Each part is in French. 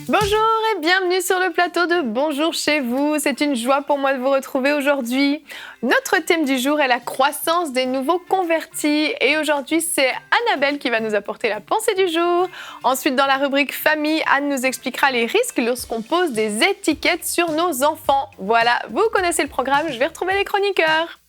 Bonjour et bienvenue sur le plateau de Bonjour chez vous. C'est une joie pour moi de vous retrouver aujourd'hui. Notre thème du jour est la croissance des nouveaux convertis. Et aujourd'hui, c'est Annabelle qui va nous apporter la pensée du jour. Ensuite, dans la rubrique famille, Anne nous expliquera les risques lorsqu'on pose des étiquettes sur nos enfants. Voilà, vous connaissez le programme, je vais retrouver les chroniqueurs.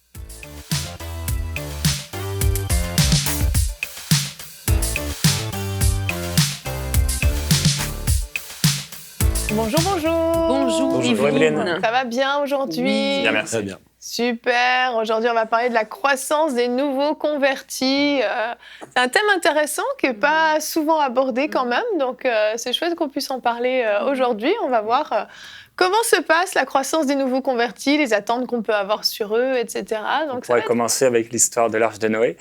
Bonjour, bonjour. Bonjour Evelyne. Ça va bien aujourd'hui? Oui, bien, merci. Très bien. Super. Aujourd'hui, on va parler de la croissance des nouveaux convertis. C'est un thème intéressant qui n'est pas souvent abordé quand même. Donc, c'est chouette qu'on puisse en parler aujourd'hui. On va voir comment se passe la croissance des nouveaux convertis, les attentes qu'on peut avoir sur eux, etc. Donc, On pourrait commencer avec l'histoire de l'Arche de Noé.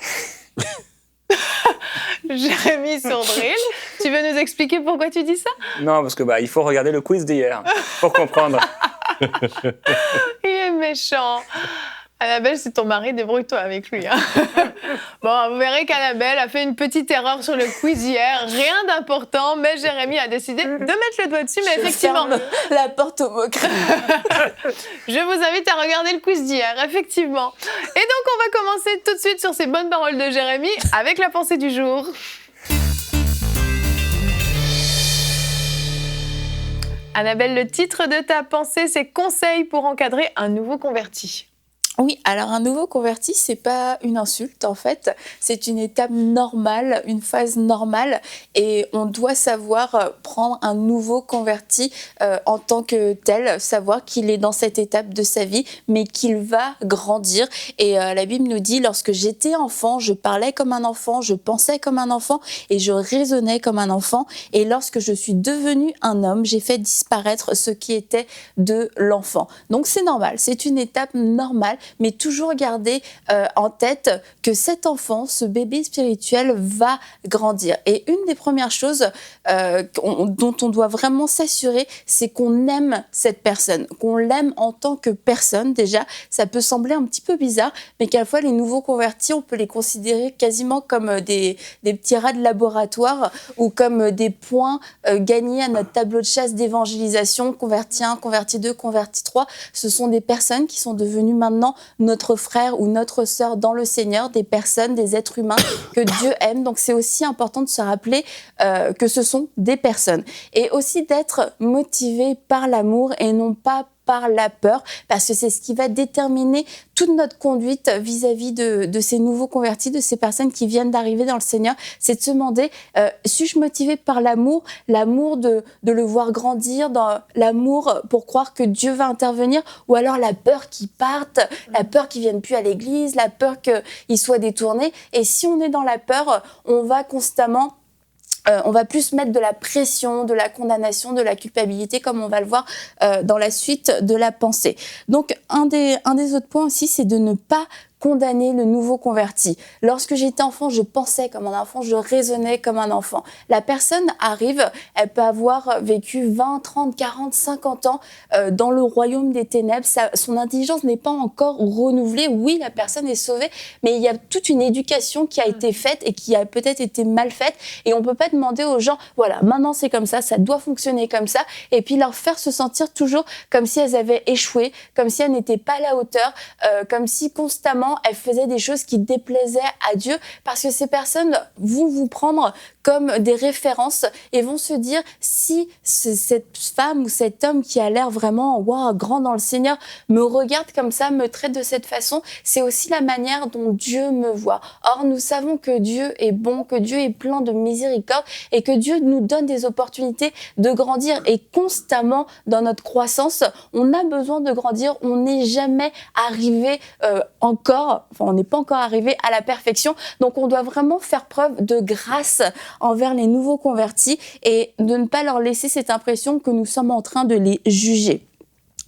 Jérémy Sandril, tu veux nous expliquer pourquoi tu dis ça? Non, parce que il faut regarder le quiz d'hier pour comprendre. Il est méchant. Annabelle, c'est ton mari, débrouille-toi avec lui. Hein. Bon, vous verrez qu'Annabelle a fait une petite erreur sur le quiz hier. Rien d'important, mais Jérémy a décidé de mettre le doigt dessus. Mais effectivement, la porte aux moqueries. Je vous invite à regarder le quiz d'hier, effectivement. Et donc, on va commencer tout de suite sur ces bonnes paroles de Jérémy avec la pensée du jour. Annabelle, le titre de ta pensée, c'est « Conseils pour encadrer un nouveau converti ». Oui, alors un nouveau converti, c'est pas une insulte en fait, c'est une étape normale, une phase normale et on doit savoir prendre un nouveau converti en tant que tel, savoir qu'il est dans cette étape de sa vie mais qu'il va grandir et la Bible nous dit lorsque j'étais enfant, je parlais comme un enfant, je pensais comme un enfant et je raisonnais comme un enfant et lorsque je suis devenu un homme, j'ai fait disparaître ce qui était de l'enfant. Donc c'est normal, c'est une étape normale mais toujours garder en tête que cet enfant, ce bébé spirituel va grandir. Et une des premières choses dont on doit vraiment s'assurer, c'est qu'on aime cette personne, qu'on l'aime en tant que personne déjà. Ça peut sembler un petit peu bizarre, mais qu'à la fois les nouveaux convertis, on peut les considérer quasiment comme des petits rats de laboratoire ou comme des points gagnés à notre tableau de chasse d'évangélisation, converti 1, converti 2, converti 3. Ce sont des personnes qui sont devenues maintenant notre frère ou notre sœur dans le Seigneur, des personnes, des êtres humains que Dieu aime. Donc c'est aussi important de se rappeler que ce sont des personnes. Et aussi d'être motivé par l'amour et non pas par la peur, parce que c'est ce qui va déterminer toute notre conduite vis-à-vis de ces nouveaux convertis, de ces personnes qui viennent d'arriver dans le Seigneur. C'est de se demander, suis-je motivée par l'amour de le voir grandir, dans l'amour pour croire que Dieu va intervenir, ou alors la peur qu'il parte, la peur qu'il ne vienne plus à l'église, la peur qu'il soit détourné. Et si on est dans la peur, on va constamment on va plus mettre de la pression, de la condamnation, de la culpabilité, comme on va le voir dans la suite de la pensée. Donc, un des autres points aussi, c'est de ne pas condamner le nouveau converti. Lorsque j'étais enfant, je pensais comme un enfant, je raisonnais comme un enfant. La personne arrive, elle peut avoir vécu 20, 30, 40, 50 ans dans le royaume des ténèbres. Son intelligence n'est pas encore renouvelée. Oui, la personne est sauvée, mais il y a toute une éducation qui a été faite et qui a peut-être été mal faite. Et on ne peut pas demander aux gens, voilà, maintenant c'est comme ça doit fonctionner comme ça, et puis leur faire se sentir toujours comme si elles avaient échoué, comme si elles n'étaient pas à la hauteur, comme si constamment elles faisaient des choses qui déplaisaient à Dieu, parce que ces personnes vont vous prendre comme des références et vont se dire, si cette femme ou cet homme qui a l'air vraiment grand dans le Seigneur me regarde comme ça, me traite de cette façon, c'est aussi la manière dont Dieu me voit. Or, nous savons que Dieu est bon, que Dieu est plein de miséricorde et que Dieu nous donne des opportunités de grandir. Et constamment, dans notre croissance, on a besoin de grandir. On n'est jamais arrivé on n'est pas encore arrivé à la perfection. Donc, on doit vraiment faire preuve de grâce envers les nouveaux convertis et de ne pas leur laisser cette impression que nous sommes en train de les juger.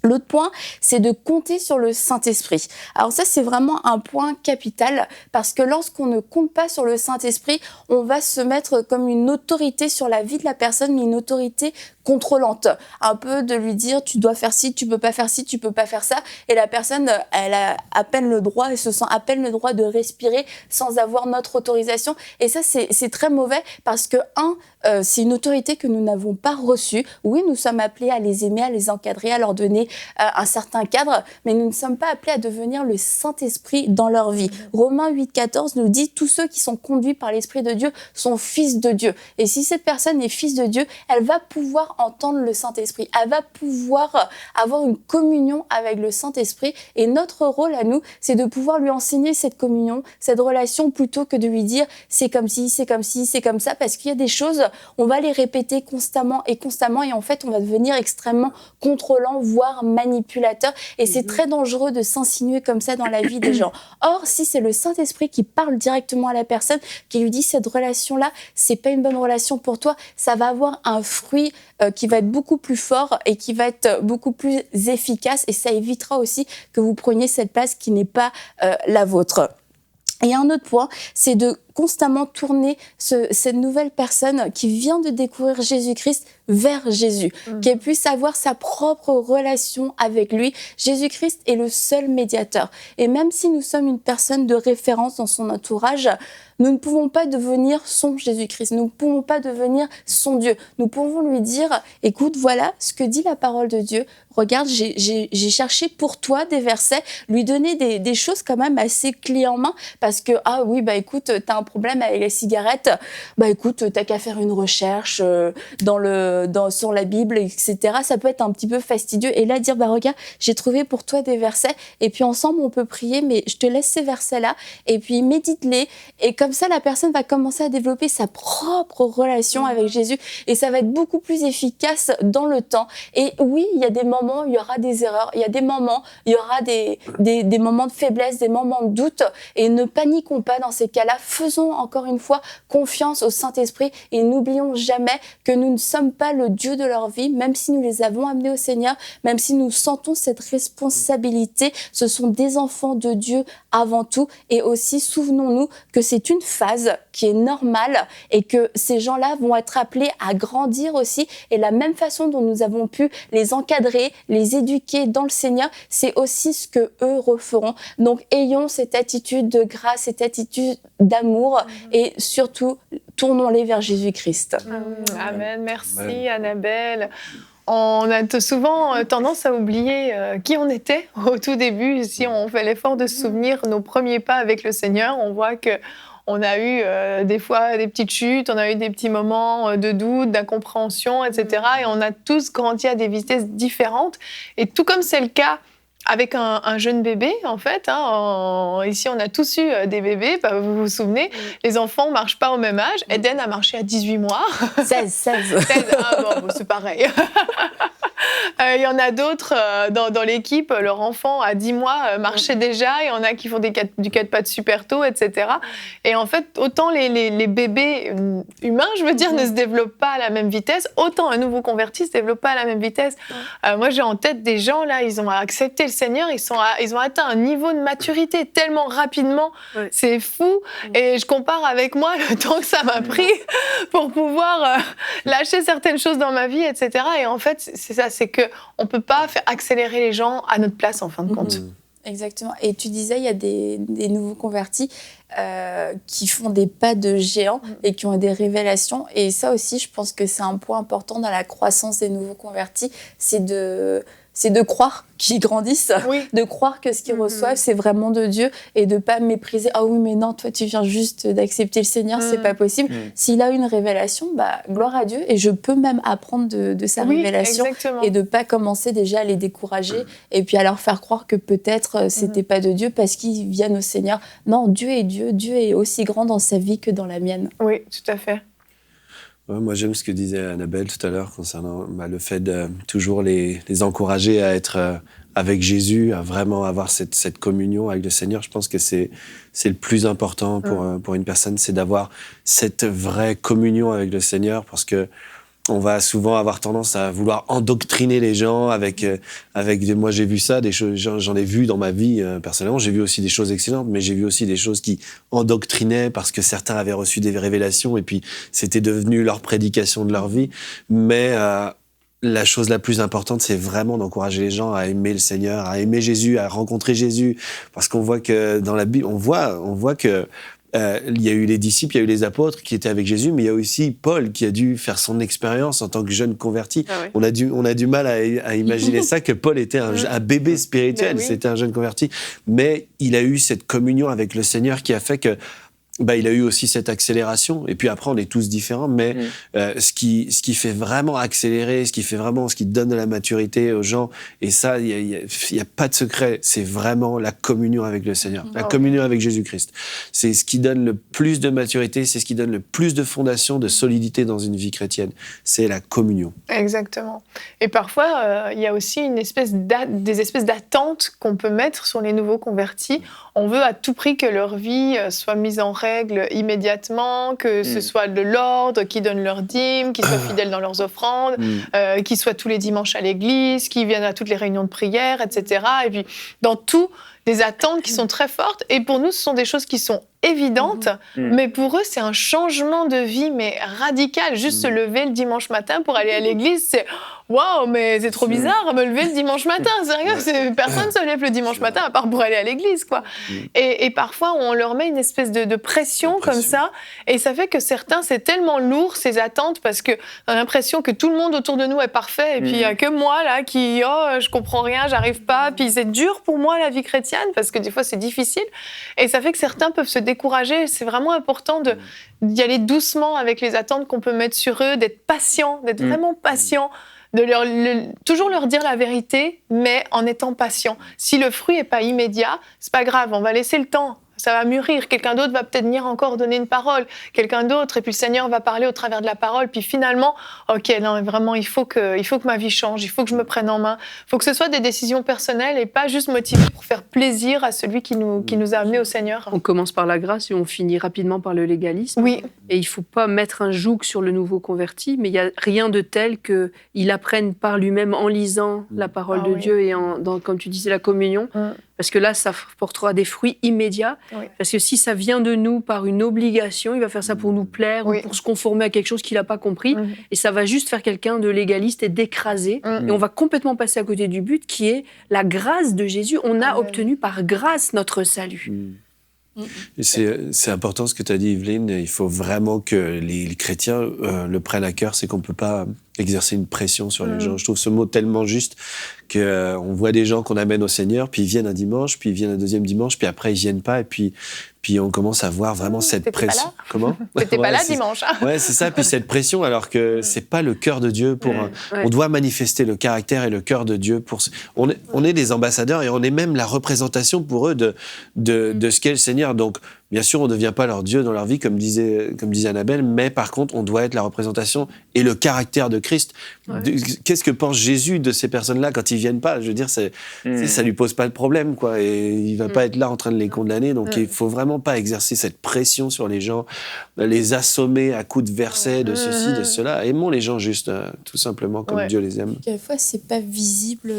L'autre point, c'est de compter sur le Saint-Esprit. Alors ça, c'est vraiment un point capital parce que lorsqu'on ne compte pas sur le Saint-Esprit, on va se mettre comme une autorité sur la vie de la personne, mais une autorité contrôlante. Un peu de lui dire, tu dois faire ci, tu peux pas faire ci, tu peux pas faire ça. Et la personne, elle a à peine le droit, elle se sent à peine le droit de respirer sans avoir notre autorisation. Et ça, c'est très mauvais parce que, c'est une autorité que nous n'avons pas reçue. Oui, nous sommes appelés à les aimer, à les encadrer, à leur donner un certain cadre, mais nous ne sommes pas appelés à devenir le Saint-Esprit dans leur vie. Romains 8,14 nous dit « Tous ceux qui sont conduits par l'Esprit de Dieu sont fils de Dieu ». Et si cette personne est fils de Dieu, elle va pouvoir entendre le Saint-Esprit. Elle va pouvoir avoir une communion avec le Saint-Esprit. Et notre rôle à nous, c'est de pouvoir lui enseigner cette communion, cette relation, plutôt que de lui dire « c'est comme ci, c'est comme ci, c'est comme ça ». Parce qu'il y a des choses, on va les répéter constamment, et en fait, on va devenir extrêmement contrôlant, voire manipulateur. Et c'est très dangereux de s'insinuer comme ça dans la vie des gens. Or, si c'est le Saint-Esprit qui parle directement à la personne, qui lui dit cette relation-là, c'est pas une bonne relation pour toi, ça va avoir un fruit qui va être beaucoup plus fort et qui va être beaucoup plus efficace, et ça évitera aussi que vous preniez cette place qui n'est pas la vôtre. Et un autre point, c'est de constamment tourner cette nouvelle personne qui vient de découvrir Jésus-Christ vers Jésus, qu'elle puisse avoir sa propre relation avec lui. Jésus-Christ est le seul médiateur. Et même si nous sommes une personne de référence dans son entourage, nous ne pouvons pas devenir son Jésus-Christ, nous ne pouvons pas devenir son Dieu. Nous pouvons lui dire, écoute, voilà ce que dit la parole de Dieu, regarde, j'ai cherché pour toi des versets, lui donner des choses quand même assez clés en main, parce que, ah oui, bah écoute, t'as un problème avec les cigarettes, bah écoute, t'as qu'à faire une recherche sur la Bible, etc. Ça peut être un petit peu fastidieux, et là dire, bah regarde, j'ai trouvé pour toi des versets, et puis ensemble on peut prier, mais je te laisse ces versets-là, et puis médite-les, et comme ça la personne va commencer à développer sa propre relation avec Jésus, et ça va être beaucoup plus efficace dans le temps. Et oui, il y a des moments, il y aura des erreurs, il y a des moments, il y aura des moments de faiblesse, des moments de doute, et ne paniquons pas dans ces cas-là. Faisons encore une fois confiance au Saint-Esprit, et n'oublions jamais que nous ne sommes pas le Dieu de leur vie, même si nous les avons amenés au Seigneur, même si nous sentons cette responsabilité. Ce sont des enfants de Dieu avant tout, et aussi souvenons-nous que c'est une phase qui est normale, et que ces gens-là vont être appelés à grandir aussi, et la même façon dont nous avons pu les encadrer, les éduquer dans le Seigneur, c'est aussi ce que eux referont. Donc ayons cette attitude de grâce, cette attitude d'amour, et surtout tournons-les vers Jésus-Christ. Amen, merci Annabelle. On a souvent tendance à oublier qui on était au tout début. Si on fait l'effort de se souvenir nos premiers pas avec le Seigneur, on voit que on a eu des fois des petites chutes, on a eu des petits moments de doute, d'incompréhension, etc. Et on a tous grandi à des vitesses différentes. Et tout comme c'est le cas avec un jeune bébé, en fait. Ici, on a tous eu des bébés, vous vous souvenez. Les enfants ne marchent pas au même âge. Eden a marché à 18 mois. 16. Ah bon, c'est pareil. Il y en a d'autres dans l'équipe, leur enfant à 10 mois marchait déjà. Il y en a qui font du 4 pattes super tôt, etc. Et en fait, autant les bébés humains, je veux dire, ne se développent pas à la même vitesse, autant un nouveau converti ne se développe pas à la même vitesse. Moi, j'ai en tête des gens, là, ils ont accepté le Seigneur, ils ont atteint un niveau de maturité tellement rapidement, c'est fou. Et je compare avec moi le temps que ça m'a pris pour pouvoir lâcher certaines choses dans ma vie, etc. Et en fait, c'est ça, c'est qu'on ne peut pas faire accélérer les gens à notre place, en fin de compte. Exactement. Et tu disais, il y a des nouveaux convertis qui font des pas de géant et qui ont des révélations. Et ça aussi, je pense que c'est un point important dans la croissance des nouveaux convertis, c'est de croire qu'ils grandissent, de croire que ce qu'ils reçoivent, c'est vraiment de Dieu, et de ne pas mépriser. Ah oui, mais non, toi, tu viens juste d'accepter le Seigneur, c'est pas possible. S'il a une révélation, bah, gloire à Dieu, et je peux même apprendre de sa révélation, et de ne pas commencer déjà à les décourager, et puis à leur faire croire que peut-être c'était pas de Dieu parce qu'ils viennent au Seigneur. Non, Dieu est Dieu, Dieu est aussi grand dans sa vie que dans la mienne. Oui, tout à fait. Ouais, moi, j'aime ce que disait Annabelle tout à l'heure concernant le fait de toujours les encourager à être avec Jésus, à vraiment avoir cette communion avec le Seigneur. Je pense que c'est le plus important pour une personne, c'est d'avoir cette vraie communion avec le Seigneur, parce que on va souvent avoir tendance à vouloir endoctriner les gens moi j'ai vu ça, des choses, j'en ai vu dans ma vie personnellement, j'ai vu aussi des choses excellentes, mais j'ai vu aussi des choses qui endoctrinaient parce que certains avaient reçu des révélations et puis c'était devenu leur prédication de leur vie. Mais la chose la plus importante, c'est vraiment d'encourager les gens à aimer le Seigneur, à aimer Jésus, à rencontrer Jésus, parce qu'on voit que dans la Bible, on voit que il y a eu les disciples, il y a eu les apôtres qui étaient avec Jésus, mais il y a aussi Paul qui a dû faire son expérience en tant que jeune converti. Ah ouais. On a du mal à imaginer ça, que Paul était un bébé spirituel, Ben oui. c'était un jeune converti, mais il a eu cette communion avec le Seigneur qui a fait que il a eu aussi cette accélération. Et puis après, on est tous différents, mais ce qui fait vraiment accélérer, ce qui donne de la maturité aux gens, et ça, il y a pas de secret, c'est vraiment la communion avec le Seigneur, la communion avec Jésus-Christ. C'est ce qui donne le plus de maturité, c'est ce qui donne le plus de fondation, de solidité dans une vie chrétienne. C'est la communion. Exactement. Et parfois, il y a aussi des espèces d'attentes qu'on peut mettre sur les nouveaux convertis. On veut à tout prix que leur vie soit mise en règle immédiatement, que ce soit de l'ordre, qu'ils donnent leurs dîmes, qu'ils soient fidèles dans leurs offrandes, qu'ils soient tous les dimanches à l'église, qu'ils viennent à toutes les réunions de prière, etc. Et puis, dans tout, des attentes qui sont très fortes. Et pour nous, ce sont des choses qui sont évidentes, mais pour eux, c'est un changement de vie, mais radical. Juste se lever le dimanche matin pour aller à l'église, c'est « Waouh, mais c'est trop bizarre, me lever le dimanche matin, sérieux, personne ne se lève le dimanche matin à part pour aller à l'église, quoi. » Et parfois, on leur met une espèce de pression comme ça, et ça fait que certains, c'est tellement lourd, ces attentes, parce qu'on a l'impression que tout le monde autour de nous est parfait, et puis il n'y a que moi, là, qui, je comprends rien, j'arrive pas, puis c'est dur pour moi, la vie chrétienne, parce que des fois, c'est difficile, et ça fait que certains peuvent se décourager. C'est vraiment important d'y aller doucement avec les attentes qu'on peut mettre sur eux, d'être patient, d'être vraiment patient, de toujours leur dire la vérité, mais en étant patient. Si le fruit n'est pas immédiat, c'est pas grave, on va laisser le temps. Ça va mûrir, quelqu'un d'autre va peut-être venir encore donner une parole, quelqu'un d'autre, et puis le Seigneur va parler au travers de la parole, puis finalement, ok, non, vraiment, il faut que ma vie change, il faut que je me prenne en main, il faut que ce soit des décisions personnelles et pas juste motivées pour faire plaisir à celui qui nous a amenés au Seigneur. On commence par la grâce et on finit rapidement par le légalisme. Oui. Et il ne faut pas mettre un joug sur le nouveau converti, mais il n'y a rien de tel qu'il apprenne par lui-même en lisant la parole de Dieu et comme tu disais, la communion. Parce que là, ça portera des fruits immédiats. Oui. Parce que si ça vient de nous par une obligation, il va faire ça pour nous plaire ou pour se conformer à quelque chose qu'il n'a pas compris. Et ça va juste faire quelqu'un de légaliste et d'écrasé. Et on va complètement passer à côté du but qui est la grâce de Jésus. On a obtenu par grâce notre salut. Et c'est important ce que tu as dit, Yveline. Il faut vraiment que les chrétiens le prennent à cœur. C'est qu'on ne peut pas exercer une pression sur les gens. Je trouve ce mot tellement juste qu'on voit des gens qu'on amène au Seigneur, puis ils viennent un dimanche, puis ils viennent un deuxième dimanche, puis après ils viennent pas, et puis on commence à voir vraiment cette pression. Comment ? T'étais pas là dimanche. Ouais, c'est ça. Puis cette pression, alors que c'est pas le cœur de Dieu pour. On doit manifester le caractère et le cœur de Dieu pour. On est des ambassadeurs et on est même la représentation pour eux de ce qu'est le Seigneur. Donc, bien sûr, on ne devient pas leur Dieu dans leur vie, comme disait Annabelle, mais par contre, on doit être la représentation et le caractère de Christ. Qu'est-ce que pense Jésus de ces personnes-là quand ils viennent pas ? Je veux dire, ça lui pose pas de problème, quoi. Et il va pas être là en train de les condamner. Donc, il faut vraiment pas exercer cette pression sur les gens, les assommer à coups de versets, de ceci, de cela. Aimons les gens juste, tout simplement, comme Dieu les aime. Quelquefois, c'est pas visible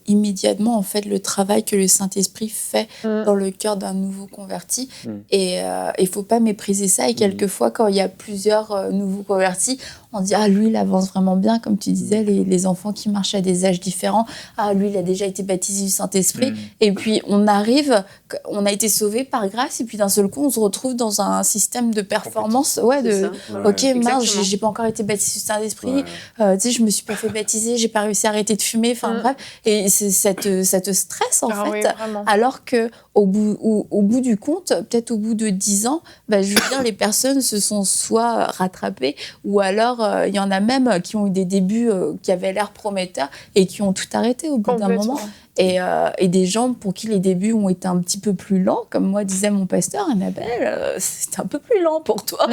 immédiatement, en fait, le travail que le Saint-Esprit fait dans le cœur d'un nouveau converti. Et il faut pas mépriser ça. Et quelquefois, quand il y a plusieurs nouveaux convertis, on dit « Ah, lui, il avance vraiment bien », comme tu disais, les enfants qui marchent à des âges différents. « Ah, lui, il a déjà été baptisé du Saint-Esprit. » Et puis, on arrive, on a été sauvés par grâce, et puis d'un seul coup, on se retrouve dans un système de performance. Ok, mince, j'ai pas encore été baptisé du Saint-Esprit. Tu sais, je me suis pas fait baptiser, j'ai pas réussi à arrêter de fumer. Enfin, bref. Et ça te stresse, en fait. Oui, alors que au bout du compte, peut-être au bout de 10 ans, je veux dire, les personnes se sont soit rattrapées, ou alors il y en a même qui ont eu des débuts qui avaient l'air prometteurs et qui ont tout arrêté au bout d'un moment. Et des gens pour qui les débuts ont été un petit peu plus lents, comme moi disait mon pasteur, Annabelle, c'était un peu plus lent pour toi.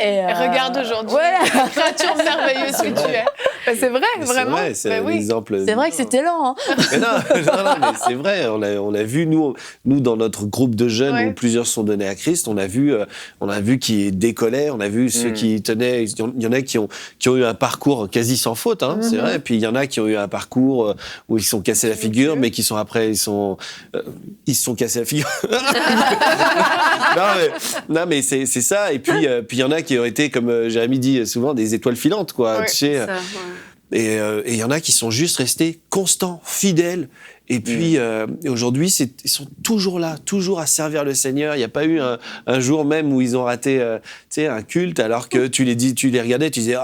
Et regarde aujourd'hui, créature merveilleuse que tu es. C'est vrai, Mais vraiment. C'est vrai, c'est Ben un oui. exemple. C'est vrai que c'était lent. Hein. Mais non, mais c'est vrai. On a vu, nous, dans notre groupe de jeunes Ouais. où plusieurs sont donnés à Christ, on a vu qui décollaient, on a vu ceux qui tenaient. Il y en a qui ont eu un parcours quasi sans faute, hein, c'est vrai. Puis il y en a qui ont eu un parcours où ils se sont cassés la figure, mais qui sont après, ils se sont cassés la figure. non, mais c'est ça. Et puis il y en a qui ont été, comme Jérémy dit souvent, des étoiles filantes, quoi. Ouais, Tu sais, Ça, ouais. et il y en a qui sont juste restés constants, fidèles. Et puis aujourd'hui, ils sont toujours là, toujours à servir le Seigneur. Il n'y a pas eu un jour même où ils ont raté un culte, alors que tu les regardais, tu disais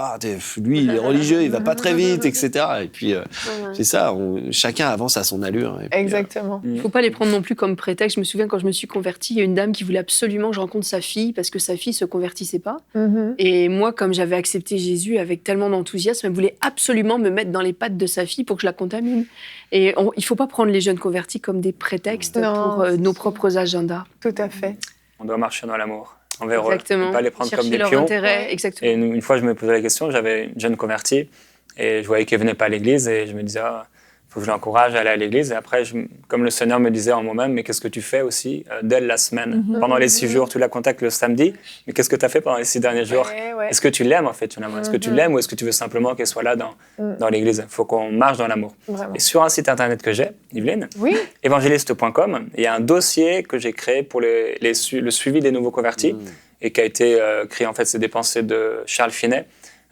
lui il est religieux, il va pas très vite, etc. Et puis c'est ça, chacun avance à son allure. Et puis, Exactement. Il ne faut pas les prendre non plus comme prétexte. Je me souviens quand je me suis convertie, il y a une dame qui voulait absolument que je rencontre sa fille parce que sa fille se convertissait pas. Et moi, comme j'avais accepté Jésus avec tellement d'enthousiasme, elle voulait absolument me mettre dans les pattes de sa fille pour que je la contamine. Et il ne faut pas prendre les jeunes convertis comme des prétextes Non, pour nos c'est propres agendas. Tout à fait. On doit marcher dans l'amour envers Exactement. eux. Pas les prendre Chercher comme des leur pions. intérêt, Ouais. exactement. Et une fois, je me posais la question, j'avais une jeune convertie et je voyais qu'elle venait pas à l'église et je me disais, faut que je l'encourage à aller à l'église. Et après, comme le Seigneur me disait en moi-même, mais qu'est-ce que tu fais aussi dès la semaine? Pendant les 6 jours, tu la contactes le samedi, mais qu'est-ce que tu as fait pendant les 6 derniers jours? Ouais. Est-ce que tu l'aimes en fait, finalement? Est-ce que tu l'aimes ou est-ce que tu veux simplement qu'elle soit là dans l'église? Il faut qu'on marche dans l'amour. Vraiment. Et sur un site internet que j'ai, Yveline, Oui. évangéliste.com, il y a un dossier que j'ai créé pour le suivi des nouveaux convertis et qui a été créé, en fait, c'est des pensées de Charles Finet.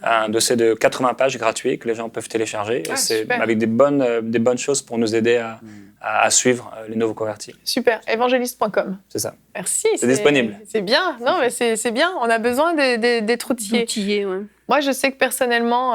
Un dossier de 80 pages gratuit que les gens peuvent télécharger. Et c'est super. avec des bonnes choses pour nous aider à suivre les nouveaux convertis. Super. Évangéliste.com. C'est ça. Merci. C'est disponible. C'est bien. Non, mais c'est bien. On a besoin d'être outillés. Outillé, ouais. Moi, je sais que personnellement,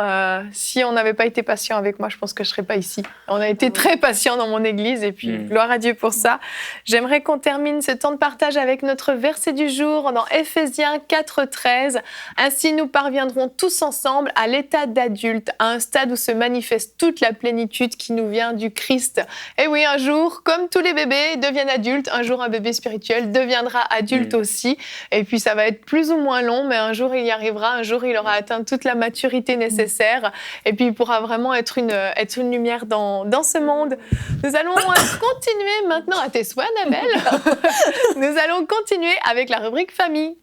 si on n'avait pas été patient avec moi, je pense que je ne serais pas ici. On a été très patient dans mon église et puis gloire à Dieu pour ça. J'aimerais qu'on termine ce temps de partage avec notre verset du jour dans Éphésiens 4:13. Ainsi, nous parviendrons tous ensemble à l'état d'adulte, à un stade où se manifeste toute la plénitude qui nous vient du Christ. Et oui, un jour, comme tous les bébés deviennent adultes, un jour un bébé spirituel deviendra adulte aussi. Et puis, ça va être plus ou moins long, mais un jour, il y arrivera. Un jour, il aura atteint toute la maturité nécessaire. Et puis, il pourra vraiment être une lumière dans ce monde. Nous allons continuer maintenant à tes souhaits, Annabelle. Nous allons continuer avec la rubrique famille.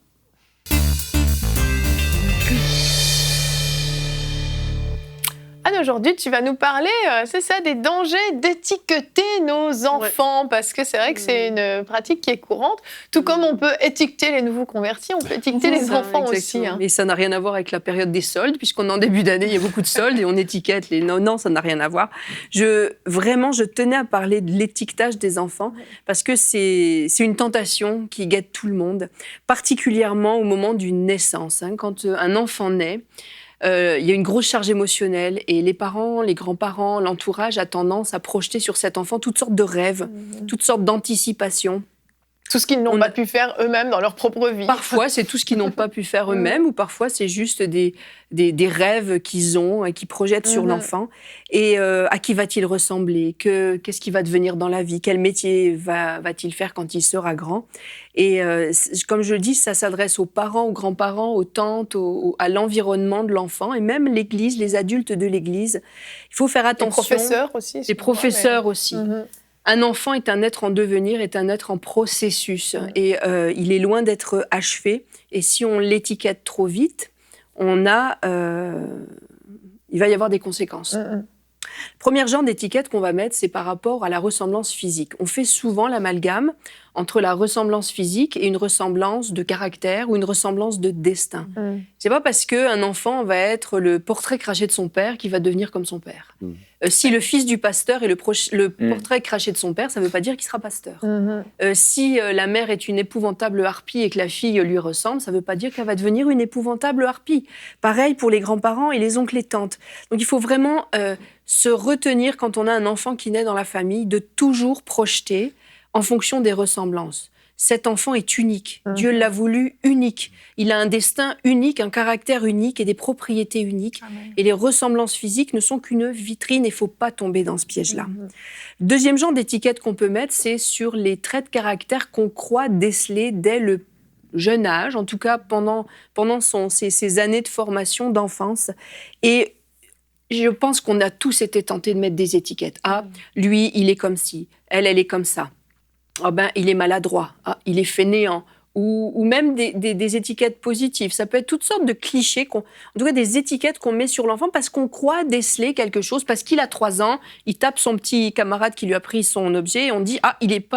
Anne, aujourd'hui, tu vas nous parler, c'est ça, des dangers d'étiqueter nos enfants, parce que c'est vrai que c'est une pratique qui est courante. Tout comme on peut étiqueter les nouveaux convertis, on peut étiqueter les enfants aussi. Hein. Et ça n'a rien à voir avec la période des soldes, puisqu'on est en début d'année, il y a beaucoup de soldes et on étiquette les... Non, ça n'a rien à voir. Je tenais à parler de l'étiquetage des enfants, parce que c'est une tentation qui guette tout le monde, particulièrement au moment d'une naissance. Hein, quand un enfant naît, il y a une grosse charge émotionnelle et les parents, les grands-parents, l'entourage a tendance à projeter sur cet enfant toutes sortes de rêves, toutes sortes d'anticipations. Tout ce qu'ils n'ont pas pu faire eux-mêmes dans leur propre vie. Parfois, c'est tout ce qu'ils n'ont pas pu faire eux-mêmes, ou parfois, c'est juste des rêves qu'ils ont et qu'ils projettent sur l'enfant. Et à qui va-t-il ressembler? Qu'est-ce qu'il va devenir dans la vie? Quel métier va-t-il faire quand il sera grand? Et comme je le dis, ça s'adresse aux parents, aux grands-parents, aux tantes, à l'environnement de l'enfant, et même l'Église, les adultes de l'Église. Il faut faire attention. Les professeurs aussi. Les professeurs aussi. Un enfant est un être en devenir, est un être en processus. Et il est loin d'être achevé. Et si on l'étiquette trop vite, il va y avoir des conséquences. Le premier genre d'étiquette qu'on va mettre, c'est par rapport à la ressemblance physique. On fait souvent l'amalgame entre la ressemblance physique et une ressemblance de caractère ou une ressemblance de destin. C'est pas parce qu'un enfant va être le portrait craché de son père qu'il va devenir comme son père. Si le fils du pasteur est le portrait craché de son père, ça ne veut pas dire qu'il sera pasteur. Si la mère est une épouvantable harpie et que la fille lui ressemble, ça ne veut pas dire qu'elle va devenir une épouvantable harpie. Pareil pour les grands-parents et les oncles et tantes. Donc il faut vraiment se retenir, quand on a un enfant qui naît dans la famille, de toujours projeter en fonction des ressemblances. Cet enfant est unique. Dieu l'a voulu unique. Il a un destin unique, un caractère unique et des propriétés uniques. Amen. Et les ressemblances physiques ne sont qu'une vitrine et il ne faut pas tomber dans ce piège-là. Deuxième genre d'étiquette qu'on peut mettre, c'est sur les traits de caractère qu'on croit déceler dès le jeune âge, en tout cas pendant ces années de formation, d'enfance. Et je pense qu'on a tous été tentés de mettre des étiquettes. Ah, lui, il est comme ci, elle est comme ça. Ah ben, il est maladroit, ah, il est fainéant. Ou même des étiquettes positives. Ça peut être toutes sortes de clichés, en tout cas des étiquettes qu'on met sur l'enfant parce qu'on croit déceler quelque chose, parce qu'il a 3 ans, il tape son petit camarade qui lui a pris son objet et on dit « Ah, il est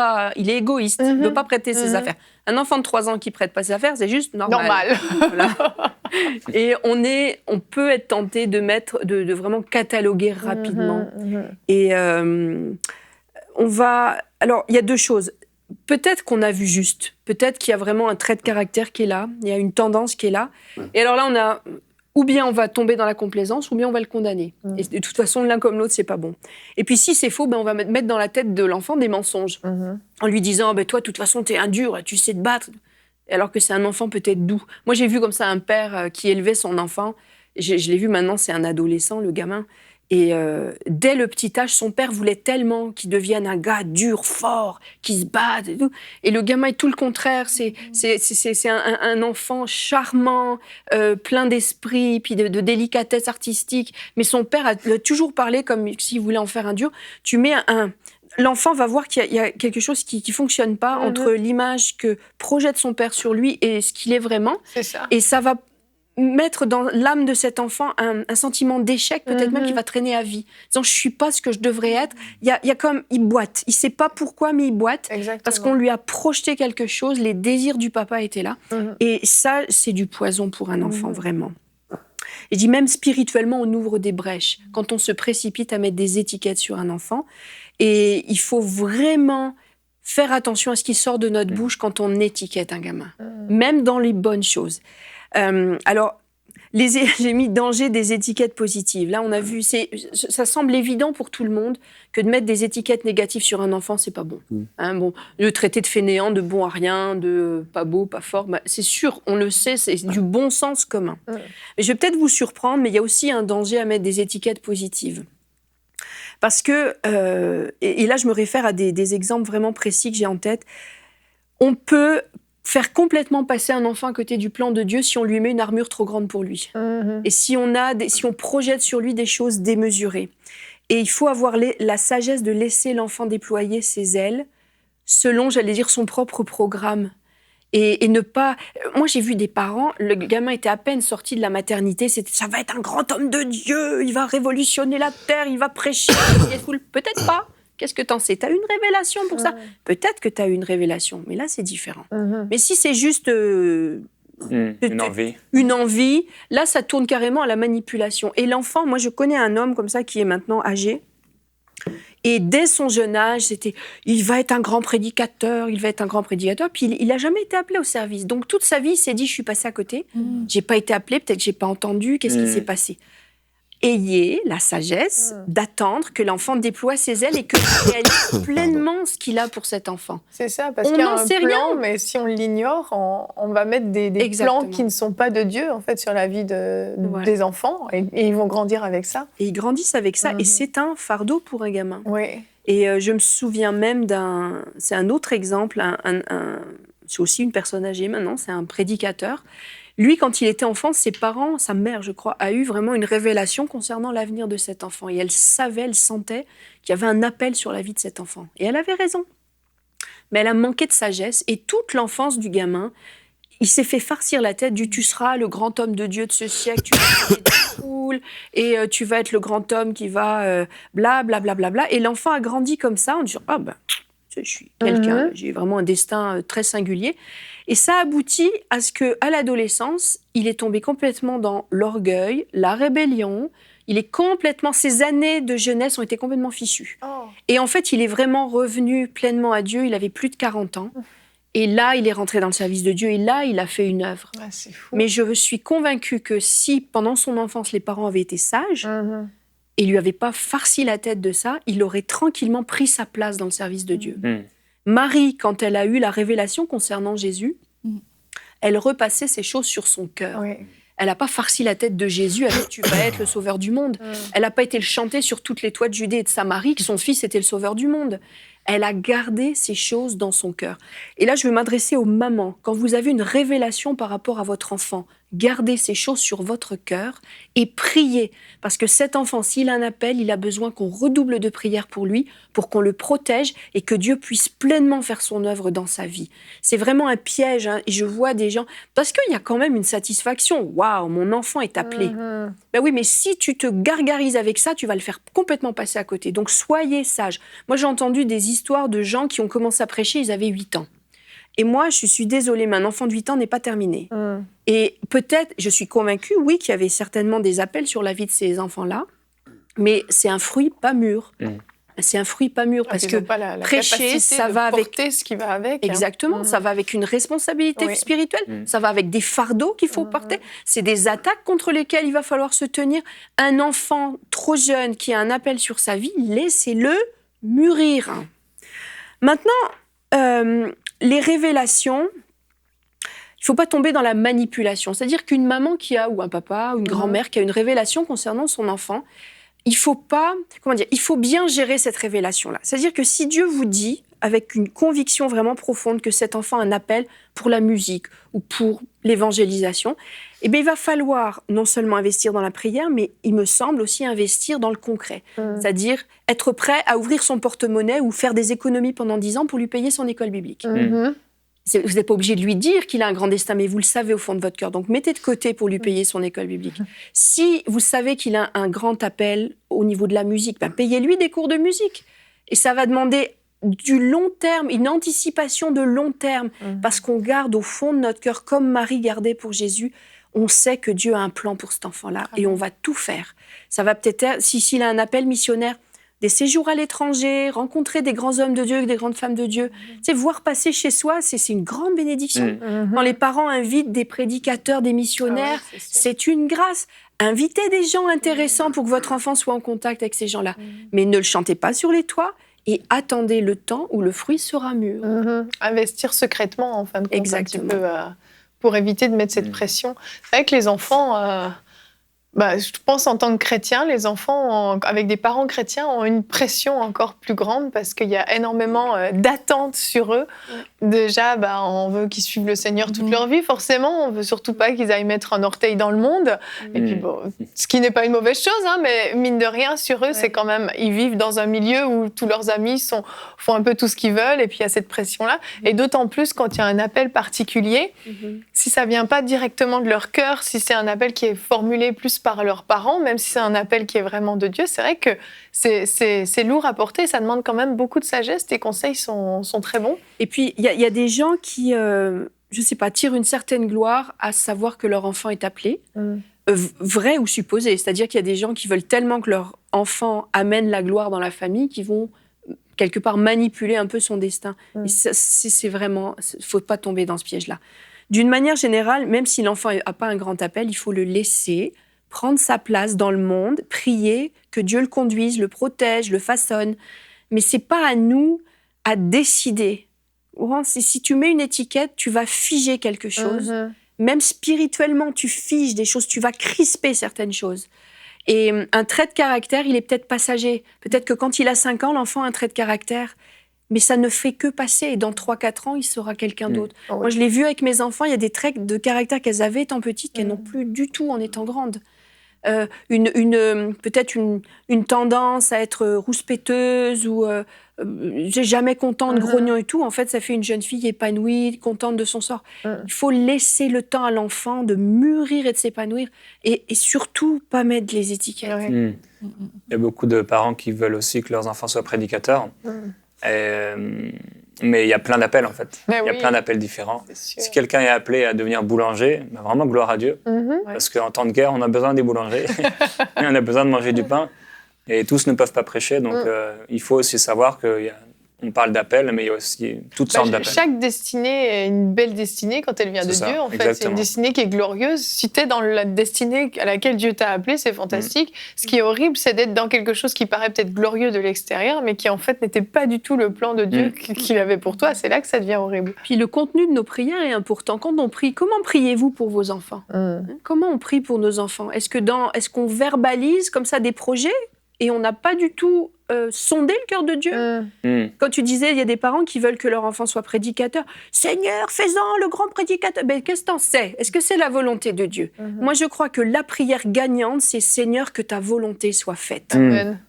égoïste, il ne veut pas prêter ses affaires ». Un enfant de 3 ans qui ne prête pas ses affaires, c'est juste normal. Voilà. Et on peut être tenté de vraiment cataloguer rapidement. Et alors, il y a 2 choses. Peut-être qu'on a vu juste, peut-être qu'il y a vraiment un trait de caractère qui est là, il y a une tendance qui est là. Et alors là, ou bien on va tomber dans la complaisance, ou bien on va le condamner. Et de toute façon, l'un comme l'autre, c'est pas bon. Et puis si c'est faux, on va mettre dans la tête de l'enfant des mensonges, en lui disant toi, de toute façon, t'es un dur, tu sais te battre. Alors que c'est un enfant peut-être doux. Moi, j'ai vu comme ça un père qui élevait son enfant. Je l'ai vu maintenant, c'est un adolescent, le gamin. Et dès le petit âge, son père voulait tellement qu'il devienne un gars dur, fort, qui se batte et tout. Et le gamin est tout le contraire. C'est un enfant charmant, plein d'esprit, puis de délicatesse artistique. Mais son père a toujours parlé comme s'il voulait en faire un dur. L'enfant va voir qu'il y a quelque chose qui ne fonctionne pas entre l'image que projette son père sur lui et ce qu'il est vraiment. C'est ça. Et ça va mettre dans l'âme de cet enfant un sentiment d'échec, peut-être même qui va traîner à vie. Disant, je suis pas ce que je devrais être. Il boite. Il sait pas pourquoi, mais il boite. Exactement. Parce qu'on lui a projeté quelque chose. Les désirs du papa étaient là. Et ça, c'est du poison pour un enfant, vraiment. Et je dis même spirituellement, on ouvre des brèches. Quand on se précipite à mettre des étiquettes sur un enfant. Et il faut vraiment faire attention à ce qui sort de notre bouche quand on étiquette un gamin. Même dans les bonnes choses. Alors, j'ai mis danger des étiquettes positives. Là, on a vu, ça semble évident pour tout le monde que de mettre des étiquettes négatives sur un enfant, c'est pas bon. Le traiter de fainéant, de bon à rien, de pas beau, pas fort, c'est sûr, on le sait, c'est du bon sens commun. Mais je vais peut-être vous surprendre, mais il y a aussi un danger à mettre des étiquettes positives. Parce que, et là, je me réfère à des exemples vraiment précis que j'ai en tête, on peut faire complètement passer un enfant à côté du plan de Dieu si on lui met une armure trop grande pour lui. Et si on projette sur lui des choses démesurées. Et il faut avoir la sagesse de laisser l'enfant déployer ses ailes selon, j'allais dire, son propre programme. Et ne pas... Moi, j'ai vu des parents, le gamin était à peine sorti de la maternité, ça va être un grand homme de Dieu, il va révolutionner la terre, il va prêcher. Peut-être pas. Qu'est-ce que t'en sais? T'as eu une révélation pour ça? Peut-être que t'as eu une révélation, mais là, c'est différent. Mais si c'est juste... une envie, là, ça tourne carrément à la manipulation. Et l'enfant, moi, je connais un homme comme ça qui est maintenant âgé. Et dès son jeune âge, il va être un grand prédicateur, Puis il n'a jamais été appelé au service. Donc, toute sa vie, il s'est dit, je suis passé à côté. J'ai pas été appelé, peut-être que j'ai pas entendu. Qu'est-ce qui s'est passé? Ayez la sagesse d'attendre que l'enfant déploie ses ailes et qu'il réalise pleinement ce qu'il a pour cet enfant. C'est ça, parce qu'il y a un plan, mais si on l'ignore, on va mettre des plans qui ne sont pas de Dieu, en fait, sur la vie des enfants, et ils vont grandir avec ça. Et ils grandissent avec ça, et c'est un fardeau pour un gamin. Oui. Et je me souviens même c'est un autre exemple, c'est aussi une personne âgée maintenant, c'est un prédicateur. Lui, quand il était enfant, ses parents, sa mère, je crois, a eu vraiment une révélation concernant l'avenir de cet enfant. Et elle sentait qu'il y avait un appel sur la vie de cet enfant. Et elle avait raison. Mais elle a manqué de sagesse. Et toute l'enfance du gamin, il s'est fait farcir la tête du « tu seras le grand homme de Dieu de ce siècle, tu vas être des foules, et tu vas être le grand homme qui va bla bla bla bla bla ». Et l'enfant a grandi comme ça en disant « ah ben, je suis quelqu'un, j'ai vraiment un destin très singulier ». Et ça aboutit à ce qu'à l'adolescence, il est tombé complètement dans l'orgueil, la rébellion. Ses années de jeunesse ont été complètement fichues. Et en fait, il est vraiment revenu pleinement à Dieu. Il avait plus de 40 ans. Et là, il est rentré dans le service de Dieu. Et là, il a fait une œuvre. C'est fou. Mais je suis convaincue que si, pendant son enfance, les parents avaient été sages et lui avaient pas farci la tête de ça, il aurait tranquillement pris sa place dans le service de Dieu. Marie, quand elle a eu la révélation concernant Jésus, elle repassait ces choses sur son cœur. Elle n'a pas farci la tête de Jésus avec « tu vas être le sauveur du monde ». Elle n'a pas été le chanter sur toutes les toits de Judée et de Samarie que son fils était le sauveur du monde. Elle a gardé ces choses dans son cœur. Et là, je veux m'adresser aux mamans. Quand vous avez une révélation par rapport à votre enfant, gardez ces choses sur votre cœur et priez. Parce que cet enfant, s'il a un appel, il a besoin qu'on redouble de prière pour lui, pour qu'on le protège et que Dieu puisse pleinement faire son œuvre dans sa vie. C'est vraiment un piège. Et je vois des gens... Parce qu'il y a quand même une satisfaction. Waouh, mon enfant est appelé. Ben oui, mais si tu te gargarises avec ça, tu vas le faire complètement passer à côté. Donc soyez sages. Moi, j'ai entendu des histoires de gens qui ont commencé à prêcher, ils avaient 8 ans. Et moi, je suis désolée, mais un enfant de 8 ans n'est pas terminé. Et peut-être, je suis convaincue, oui, qu'il y avait certainement des appels sur la vie de ces enfants-là, mais c'est un fruit pas mûr. C'est un fruit pas mûr, parce que prêcher, ça va avec... ce qui va avec. Exactement, ça va avec une responsabilité spirituelle, ça va avec des fardeaux qu'il faut porter, c'est des attaques contre lesquelles il va falloir se tenir. Un enfant trop jeune qui a un appel sur sa vie, laissez-le mûrir. Maintenant, les révélations, il ne faut pas tomber dans la manipulation. C'est-à-dire qu'une maman ou un papa, ou une grand-mère qui a une révélation concernant son enfant, il faut bien gérer cette révélation-là. C'est-à-dire que si Dieu vous dit, avec une conviction vraiment profonde, que cet enfant a un appel pour la musique ou pour l'évangélisation, eh bien, il va falloir non seulement investir dans la prière, mais il me semble aussi investir dans le concret. C'est-à-dire être prêt à ouvrir son porte-monnaie ou faire des économies pendant 10 ans pour lui payer son école biblique. Vous n'êtes pas obligé de lui dire qu'il a un grand destin, mais vous le savez au fond de votre cœur. Donc, mettez de côté pour lui payer son école biblique. Si vous savez qu'il a un grand appel au niveau de la musique, payez-lui des cours de musique. Et ça va demander du long terme, une anticipation de long terme, parce qu'on garde au fond de notre cœur, comme Marie gardait pour Jésus, on sait que Dieu a un plan pour cet enfant-là et on va tout faire. Ça va peut-être être, s'il a un appel missionnaire, des séjours à l'étranger, rencontrer des grands hommes de Dieu, des grandes femmes de Dieu. Tu sais, voir passer chez soi, c'est une grande bénédiction. Quand les parents invitent des prédicateurs, des missionnaires, c'est une grâce. Invitez des gens intéressants pour que votre enfant soit en contact avec ces gens-là. Mais ne le chantez pas sur les toits et attendez le temps où le fruit sera mûr. Investir secrètement, en fin de compte, exactement, un petit peu, pour éviter de mettre cette pression. C'est vrai que les enfants... je pense en tant que chrétien, les enfants avec des parents chrétiens ont une pression encore plus grande parce qu'il y a énormément d'attentes sur eux. Déjà, on veut qu'ils suivent le Seigneur toute leur vie, forcément. On veut surtout pas qu'ils aillent mettre un orteil dans le monde. Et puis, ce qui n'est pas une mauvaise chose, mais mine de rien, sur eux, c'est quand même... Ils vivent dans un milieu où tous leurs amis font un peu tout ce qu'ils veulent, et puis il y a cette pression-là. Et d'autant plus quand il y a un appel particulier, si ça vient pas directement de leur cœur, si c'est un appel qui est formulé plus par leurs parents, même si c'est un appel qui est vraiment de Dieu, c'est vrai que c'est lourd à porter, ça demande quand même beaucoup de sagesse, tes conseils sont très bons. Et puis, il y a des gens qui, je sais pas, tirent une certaine gloire à savoir que leur enfant est appelé, vrai ou supposé, c'est-à-dire qu'il y a des gens qui veulent tellement que leur enfant amène la gloire dans la famille qu'ils vont quelque part manipuler un peu son destin. Et c'est vraiment, faut pas tomber dans ce piège-là. D'une manière générale, même si l'enfant n'a pas un grand appel, il faut le laisser prendre sa place dans le monde, prier, que Dieu le conduise, le protège, le façonne. Mais c'est pas à nous à décider. Si tu mets une étiquette, tu vas figer quelque chose. Même spirituellement, tu figes des choses, tu vas crisper certaines choses. Et un trait de caractère, il est peut-être passager. Peut-être que quand il a 5 ans, l'enfant a un trait de caractère. Mais ça ne fait que passer. Et dans 3-4 ans, il sera quelqu'un d'autre. Moi, je l'ai vu avec mes enfants, il y a des traits de caractère qu'elles avaient étant petites, qu'elles n'ont plus du tout en étant grandes. Peut-être une tendance à être rouspéteuse ou jamais contente, grognon et tout. En fait, ça fait une jeune fille épanouie, contente de son sort. Il faut laisser le temps à l'enfant de mûrir et de s'épanouir et surtout pas mettre les étiquettes. Il y a beaucoup de parents qui veulent aussi que leurs enfants soient prédicateurs. Mais il y a plein d'appels, en fait. Il y a plein d'appels différents. Si quelqu'un est appelé à devenir boulanger, vraiment gloire à Dieu. Parce qu'en temps de guerre, on a besoin des boulangers. Et on a besoin de manger du pain. Et tous ne peuvent pas prêcher. Donc, il faut aussi savoir qu'on parle d'appels, mais il y a aussi toutes sortes d'appels. Chaque destinée est une belle destinée quand elle vient de Dieu. En fait, c'est une destinée qui est glorieuse. Si tu es dans la destinée à laquelle Dieu t'a appelé, c'est fantastique. Ce qui est horrible, c'est d'être dans quelque chose qui paraît peut-être glorieux de l'extérieur, mais qui en fait n'était pas du tout le plan de Dieu qu'il avait pour toi. C'est là que ça devient horrible. Puis le contenu de nos prières est important. Quand on prie, comment priez-vous pour vos enfants ? Comment on prie pour nos enfants ? Est-ce qu'on verbalise comme ça des projets ? Et on n'a pas du tout sonder le cœur de Dieu. Quand tu disais, il y a des parents qui veulent que leur enfant soit prédicateur. Seigneur, fais-en le grand prédicateur. Ben, qu'est-ce que t'en sais? Est-ce que c'est la volonté de Dieu? Moi, je crois que la prière gagnante, c'est Seigneur, que ta volonté soit faite. Amen.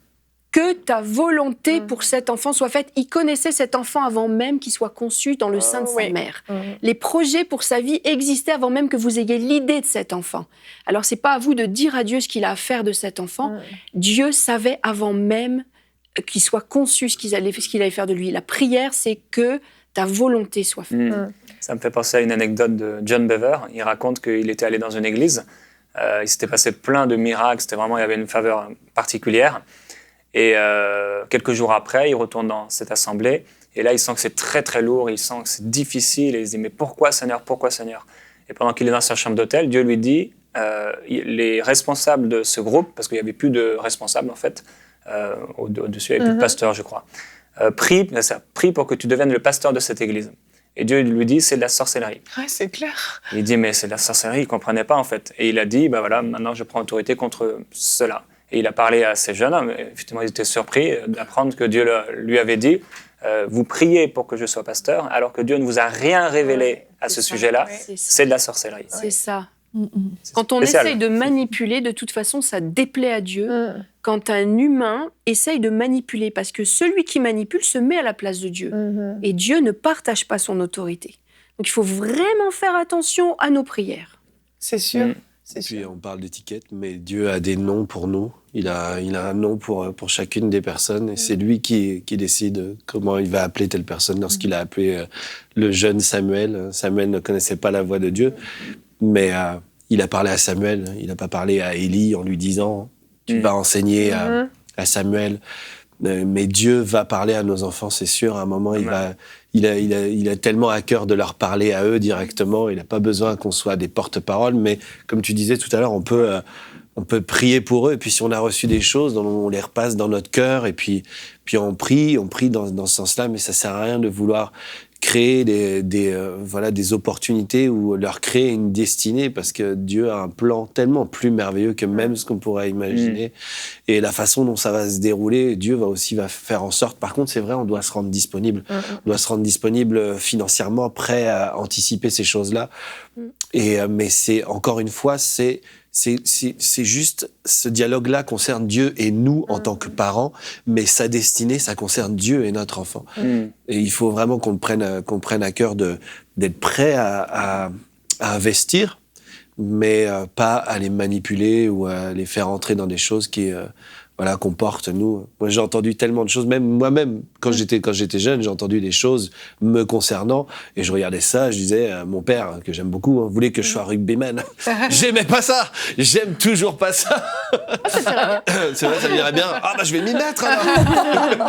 Que ta volonté pour cet enfant soit faite. Il connaissait cet enfant avant même qu'il soit conçu dans le sein de sa mère. Les projets pour sa vie existaient avant même que vous ayez l'idée de cet enfant. Alors, c'est pas à vous de dire à Dieu ce qu'il a à faire de cet enfant. Dieu savait avant même qu'il soit conçu ce qu'il allait faire de lui. La prière, c'est que ta volonté soit faite. Ça me fait penser à une anecdote de John Bever. Il raconte qu'il était allé dans une église. Il s'était passé plein de miracles. C'était vraiment, il y avait une faveur particulière. Et quelques jours après, il retourne dans cette assemblée. Et là, il sent que c'est très, très lourd. Il sent que c'est difficile. Et il se dit, mais pourquoi, Seigneur? Pourquoi, Seigneur? Et pendant qu'il est dans sa chambre d'hôtel, Dieu lui dit, les responsables de ce groupe, parce qu'il n'y avait plus de responsables, en fait, au-dessus, il n'y avait plus de pasteur, je crois, prie pour que tu deviennes le pasteur de cette église. Et Dieu lui dit, c'est de la sorcellerie. Ouais, c'est clair. Il dit, mais c'est de la sorcellerie, il ne comprenait pas, en fait. Et il a dit, ben voilà, maintenant je prends autorité contre cela. Et il a parlé à ces jeunes hommes. Effectivement, ils étaient surpris d'apprendre que Dieu lui avait dit, vous priez pour que je sois pasteur, alors que Dieu ne vous a rien révélé à ce sujet-là. C'est de la sorcellerie. C'est ça. Quand on essaye de manipuler, de toute façon, ça déplaît à Dieu. Quand un humain essaye de manipuler, parce que celui qui manipule se met à la place de Dieu. Et Dieu ne partage pas son autorité. Donc il faut vraiment faire attention à nos prières. C'est sûr. Et puis on parle d'étiquette, mais Dieu a des noms pour nous. Il a un nom pour chacune des personnes. Et c'est lui qui décide comment il va appeler telle personne. Lorsqu'il a appelé le jeune Samuel, Samuel ne connaissait pas la voix de Dieu. Mais il a parlé à Samuel, il n'a pas parlé à Élie en lui disant « Tu vas enseigner à Samuel ». Mais Dieu va parler à nos enfants, c'est sûr. À un moment, il a tellement à cœur de leur parler à eux directement. Il n'a pas besoin qu'on soit des porte-paroles. Mais comme tu disais tout à l'heure, on peut prier pour eux. Et puis si on a reçu des choses, on les repasse dans notre cœur. Et puis on prie dans ce sens-là. Mais ça ne sert à rien de vouloir créer des opportunités ou leur créer une destinée, parce que Dieu a un plan tellement plus merveilleux que même ce qu'on pourrait imaginer. Et la façon dont ça va se dérouler, Dieu va faire en sorte. Par contre, c'est vrai, on doit se rendre disponible. On doit se rendre disponible financièrement, prêt à anticiper ces choses-là. Mais c'est, encore une fois, c'est juste, ce dialogue-là concerne Dieu et nous en tant que parents, mais sa destinée, ça concerne Dieu et notre enfant. Et il faut vraiment qu'on prenne à cœur d'être prêt à investir, mais pas à les manipuler ou à les faire entrer dans des choses qu'on porte, nous. Moi, j'ai entendu tellement de choses, même moi-même, quand j'étais jeune, j'ai entendu des choses me concernant, et je regardais ça, je disais, mon père, que j'aime beaucoup, voulait que je sois rugbyman. J'aimais pas ça! J'aime toujours pas ça! C'est vrai, ça m'irait bien. Ah, bah, je vais m'y mettre, alors!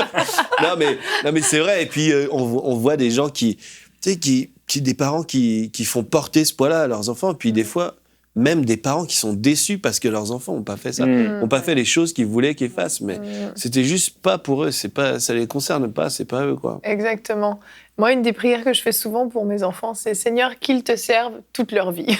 non, mais c'est vrai, et puis, on voit des gens des parents qui font porter ce poids-là à leurs enfants, et puis des fois, même des parents qui sont déçus parce que leurs enfants n'ont pas fait ça, n'ont pas fait les choses qu'ils voulaient qu'ils fassent, mais c'était juste pas pour eux, ça les concerne pas, c'est pas eux, quoi. Exactement. Moi, une des prières que je fais souvent pour mes enfants, c'est « Seigneur, qu'ils te servent toute leur vie ».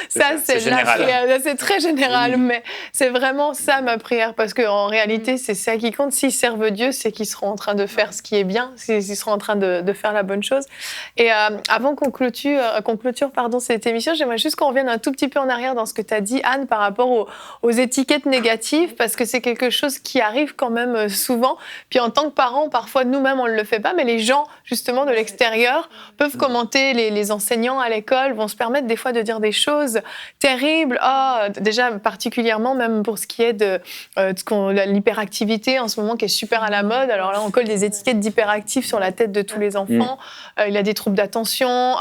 Ça, c'est la prière. C'est très général, mais c'est vraiment ça, ma prière, parce qu'en réalité, c'est ça qui compte. S'ils servent Dieu, c'est qu'ils seront en train de faire ce qui est bien, ils seront en train de faire la bonne chose. Et avant qu'on clôture cette émission, j'aimerais juste qu'on revienne un tout petit peu en arrière dans ce que tu as dit, Anne, par rapport aux étiquettes négatives, parce que c'est quelque chose qui arrive quand même souvent. Puis en tant que parents, parfois, nous-mêmes, on ne le fait pas, mais les gens, justement, de l'extérieur, peuvent commenter, les enseignants à l'école vont se permettre des fois de dire des choses terribles. Déjà, particulièrement même pour ce qui est de l'hyperactivité en ce moment qui est super à la mode. Alors là, on colle des étiquettes d'hyperactifs sur la tête de tous les enfants. Il a des troubles d'attention.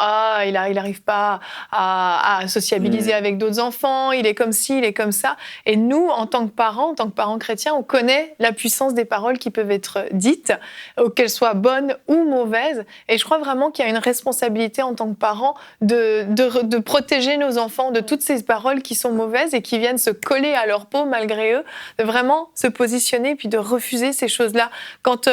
Il n'arrive pas à sociabiliser avec d'autres enfants. Il est comme ci, il est comme ça. Et nous, en tant que parents chrétiens, on connaît la puissance des paroles qui peuvent être dites, qu'elles soient bonnes ou mauvaises. Et je crois vraiment qu'il y a une responsabilité en tant que parents de protéger nos enfants de toutes ces paroles qui sont mauvaises et qui viennent se coller à leur peau malgré eux, de vraiment se positionner puis de refuser ces choses-là. Quand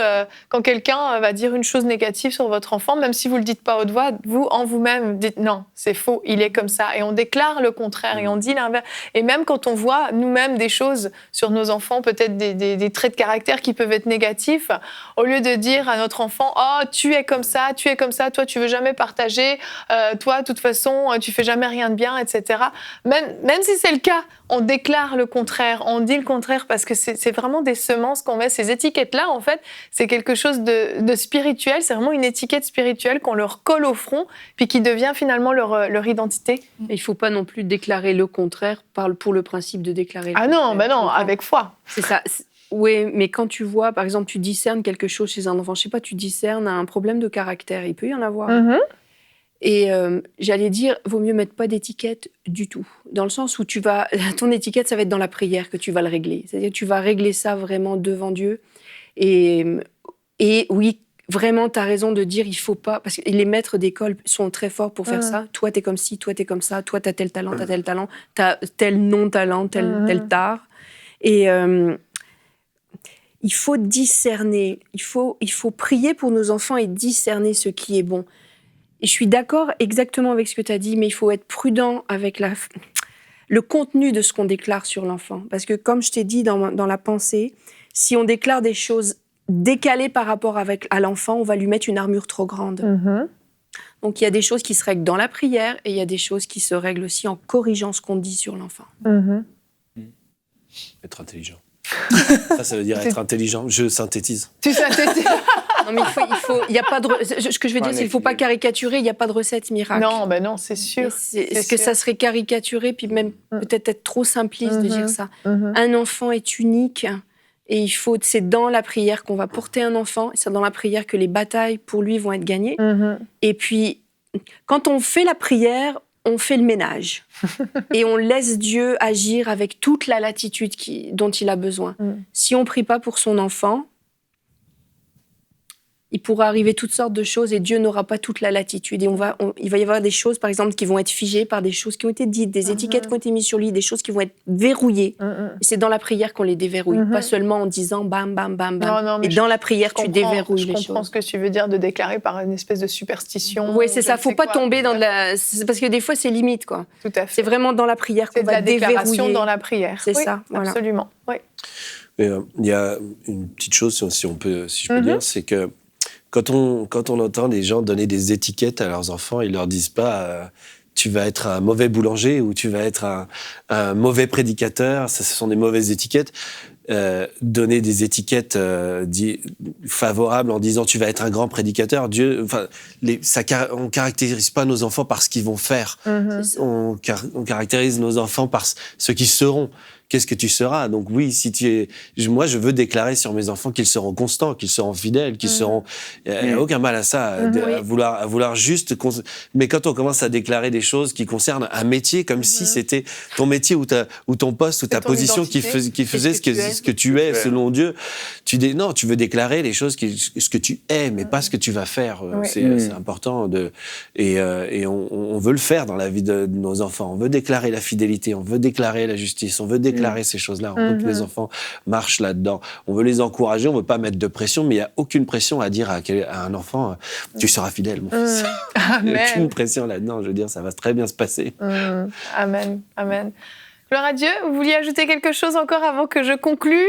quelqu'un va dire une chose négative sur votre enfant, même si vous ne le dites pas à haute voix, vous, en vous-même, dites non, c'est faux, il est comme ça. Et on déclare le contraire et on dit l'inverse. Et même quand on voit nous-mêmes des choses sur nos enfants, peut-être des traits de caractère qui peuvent être négatifs, au lieu de dire à notre enfant « Oh, tu es comme ça, toi, tu veux jamais partager, toi, de toute façon, tu fais jamais rien de bien, etc. » Même si c'est le cas, on déclare le contraire, on dit le contraire parce que c'est vraiment des semences qu'on met. Ces étiquettes-là, en fait, c'est quelque chose de spirituel, c'est vraiment une étiquette spirituelle qu'on leur colle au front puis qui devient finalement leur identité. Il ne faut pas non plus déclarer le contraire pour le principe de déclarer le contraire. Ah non, avec foi. C'est ça. Oui, mais quand tu vois, par exemple, tu discernes quelque chose chez un enfant, je sais pas, tu discernes un problème de caractère, il peut y en avoir. Mm-hmm. Et j'allais dire, vaut mieux mettre pas d'étiquette du tout. Dans le sens où ton étiquette, ça va être dans la prière que tu vas le régler. C'est-à-dire que tu vas régler ça vraiment devant Dieu. Et oui, vraiment, tu as raison de dire, il faut pas, parce que les maîtres d'école sont très forts pour faire ça. Toi, t'es comme ci, toi, t'es comme ça, toi, t'as tel talent, t'as tel non-talent, tel tard. Et il faut discerner, il faut prier pour nos enfants et discerner ce qui est bon. Et je suis d'accord exactement avec ce que tu as dit, mais il faut être prudent avec le contenu de ce qu'on déclare sur l'enfant. Parce que comme je t'ai dit dans la pensée, si on déclare des choses décalées par rapport à l'enfant, on va lui mettre une armure trop grande. Mm-hmm. Donc il y a des choses qui se règlent dans la prière et il y a des choses qui se règlent aussi en corrigeant ce qu'on dit sur l'enfant. Mm-hmm. Être intelligent. Ça veut dire être intelligent. Je synthétise. Tu synthétises. Non, mais il y a pas de. Ce que je veux dire, c'est qu'il ne faut pas caricaturer. Il n'y a pas de recette miracle. Non, c'est sûr. Est-ce que ça serait caricaturé, puis même peut-être être trop simpliste de dire ça. Un enfant est unique et c'est dans la prière qu'on va porter un enfant. C'est dans la prière que les batailles pour lui vont être gagnées. Et puis, quand on fait la prière, on fait le ménage et on laisse Dieu agir avec toute la latitude dont il a besoin. Si on ne prie pas pour son enfant, il pourra arriver toutes sortes de choses et Dieu n'aura pas toute la latitude. Et il va y avoir des choses, par exemple, qui vont être figées par des choses qui ont été dites, des étiquettes qui ont été mises sur lui, des choses qui vont être verrouillées. Et c'est dans la prière qu'on les déverrouille, pas seulement en disant bam, bam, bam, bam. Non, et dans la prière, tu déverrouilles les choses. Je comprends ce que tu veux dire de déclarer par une espèce de superstition. Oui, c'est ça. Il ne faut pas tomber dans parce que des fois, c'est limite, quoi. Tout à fait. C'est vraiment dans la prière qu'on va déverrouiller. C'est de la déclaration dans la prière. C'est ça, voilà. Absolument. Oui. Il y a une petite chose, si je peux dire, c'est que quand on entend des gens donner des étiquettes à leurs enfants, ils leur disent pas tu vas être un mauvais boulanger ou tu vas être un mauvais prédicateur. Ça, ce sont des mauvaises étiquettes. Donner des étiquettes favorables en disant tu vas être un grand prédicateur. On caractérise pas nos enfants par ce qu'ils vont faire. On caractérise nos enfants par ce qu'ils seront. Qu'est-ce que tu seras? Donc oui, moi je veux déclarer sur mes enfants qu'ils seront constants, qu'ils seront fidèles, qu'ils seront. Il n'y a aucun mal à ça, à vouloir juste. Mais quand on commence à déclarer des choses qui concernent un métier, comme si c'était ton métier ou ton poste ou ta position qui faisait ce que tu es selon Dieu, tu veux déclarer les choses ce que tu es, mais pas ce que tu vas faire. C'est important et on veut le faire dans la vie de nos enfants. On veut déclarer la fidélité, on veut déclarer la justice, on veut déclarer ces choses-là. On veut que les enfants marchent là-dedans. On veut les encourager, on veut pas mettre de pression, mais il y a aucune pression à dire à un enfant tu seras fidèle, mon fils. Il n'y a aucune pression là-dedans. Je veux dire, ça va très bien se passer. Amen. Gloire à Dieu. Vous vouliez ajouter quelque chose encore avant que je conclue?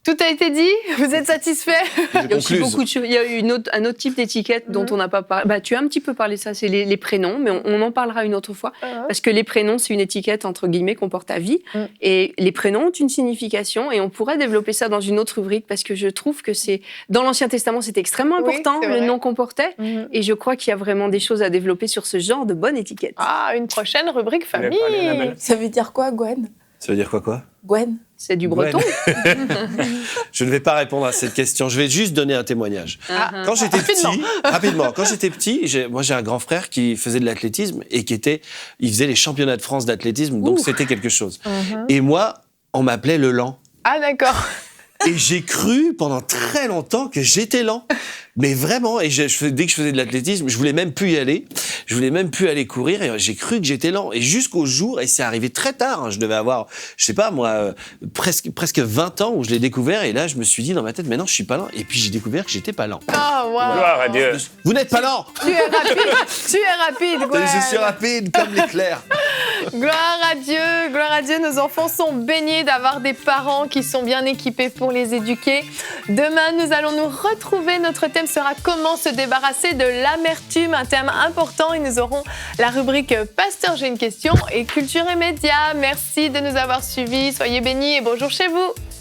Tout a été dit? Vous êtes satisfait? Il y a aussi beaucoup de choses. Il y a un autre type d'étiquette dont on n'a pas parlé. Tu as un petit peu parlé de ça, c'est les prénoms, mais on en parlera une autre fois. Parce que les prénoms, c'est une étiquette, entre guillemets, qu'on porte à vie. Et les prénoms ont une signification, et on pourrait développer ça dans une autre rubrique, parce que je trouve que dans l'Ancien Testament, c'était extrêmement important, le nom qu'on portait. Et je crois qu'il y a vraiment des choses à développer sur ce genre de bonne étiquette. Une prochaine rubrique famille. Ça veut dire quoi, Gwen? Ça veut dire quoi? Gwen. C'est du breton. Je ne vais pas répondre à cette question. Je vais juste donner un témoignage. Quand j'étais petit, moi j'ai un grand frère qui faisait de l'athlétisme et il faisait les championnats de France d'athlétisme, donc c'était quelque chose. Et moi, on m'appelait le lent. Ah d'accord. Et j'ai cru pendant très longtemps que j'étais lent. Mais vraiment, et dès que je faisais de l'athlétisme, je voulais même plus y aller. Je voulais même plus aller courir et j'ai cru que j'étais lent. Et jusqu'au jour, et c'est arrivé très tard, hein, je devais avoir, je sais pas moi, presque 20 ans où je l'ai découvert. Et là, je me suis dit dans ma tête, mais non, je suis pas lent. Et puis j'ai découvert que j'étais pas lent. Oh, wow. Gloire à Dieu. Vous n'êtes pas lent. Tu es rapide, Gwen. Je suis rapide comme l'éclair. Gloire à Dieu, nos enfants sont baignés d'avoir des parents qui sont bien équipés pour les éduquer. Demain, nous allons nous retrouver. Notre thème sera comment se débarrasser de l'amertume, un thème important, et nous aurons la rubrique Pasteur, j'ai une question et Culture et Médias. Merci de nous avoir suivis, soyez bénis et bonjour chez vous.